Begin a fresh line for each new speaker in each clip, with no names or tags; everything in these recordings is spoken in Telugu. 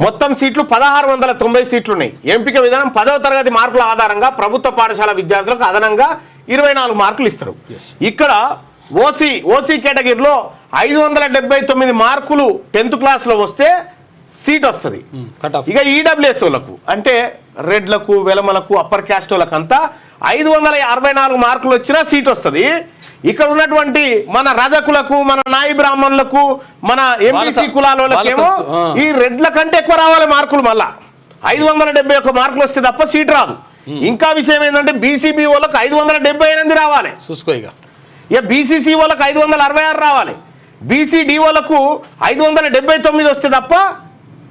మొత్తం సీట్లు 1690 సీట్లు ఉన్నాయి. ఎంపిక విధానం 10వ తరగతి మార్కుల ఆధారంగా ప్రభుత్వ పాఠశాల విద్యార్థులకు అదనంగా 24 మార్కులు ఇస్తారు. ఇక్కడ ఓసీ కేటగిరీలో 579 మార్కులు 10th క్లాస్లో వస్తే సీట్ వస్తుంది. ఇక ఈడబ్ల్యూఎస్ వాళ్ళకు అంటే రెడ్లకు వెలమలకు అప్పర్ క్యాస్ట్ వాళ్ళకు అంతా 564 మార్కులు వచ్చినా సీట్ వస్తుంది. ఇక్కడ ఉన్నటువంటి మన రజకులకు, మన నాయి బ్రాహ్మణులకు, మన ఎంపీసీ కులాల వాళ్ళకేమో ఈ రెడ్ల కంటే ఎక్కువ రావాలి మార్కులు. మళ్ళా 571 మార్కులు వస్తే తప్ప సీట్ రాదు. ఇంకా విషయం ఏంటంటే బీసీబీ వాళ్ళకు 578 రావాలి. చూసుకో ఇక బీసీసీ వాళ్ళకు 566 రావాలి. బీసీడీ వాళ్ళకు 579 వస్తే తప్ప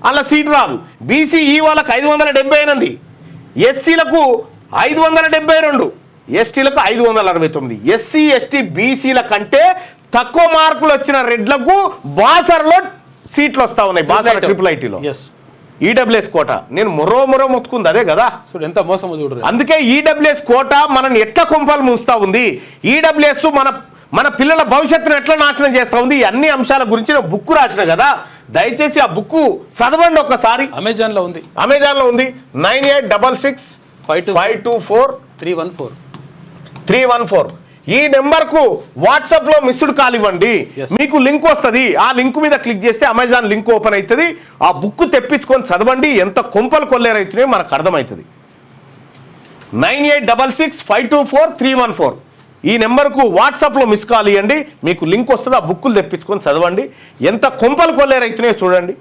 అలా సీట్ రాదు. బీసీఈ వాళ్ళకు 578, ఎస్సీలకు 572, ఎస్టీలకు 569. ఎస్సీ ఎస్టీ బీసీల కంటే తక్కువ మార్కులు వచ్చిన రెడ్లకు బాసర్లో సీట్లు వస్తా ఉన్నాయి. బాసర్ ట్రిపుల్ ఐటీలో ఈడబ్ల్యూఎస్ కోట. నేను మొర్రో మొత్తుకుంది అదే కదా,
ఎంత మోసం చూడరు.
అందుకే ఈడబ్ల్యూఎస్ కోట మనని ఎట్లా కుంపలు మూస్తా ఉంది, ఈడబ్ల్యూఎస్ మన పిల్లల భవిష్యత్తును ఎట్లా నాశనం చేస్తా ఉంది, అన్ని అంశాల గురించి నేను బుక్ రాసిన కదా. దయచేసి ఆ బుక్ చదవండి ఒక్కసారి.
అమెజాన్లో ఉంది
9866524314 ఈ నెంబర్కు వాట్సాప్లో మిస్డ్ కాల్ ఇవ్వండి. మీకు లింక్ వస్తుంది. ఆ లింక్ మీద క్లిక్ చేస్తే అమెజాన్ లింక్ ఓపెన్ అవుతుంది. ఆ బుక్ తెప్పించుకొని చదవండి. ఎంత కొంపలు కొల్లేరైతున్నాయో మనకు అర్థమవుతుంది. 9866524314 ఈ నెంబర్కు వాట్సాప్లో మిస్ కాల్ ఇవ్వండి. మీకు లింక్ వస్తుంది. ఆ బుక్కులు తెప్పించుకొని చదవండి. ఎంత కొంపలు కొల్లేరైతున్నాయో చూడండి.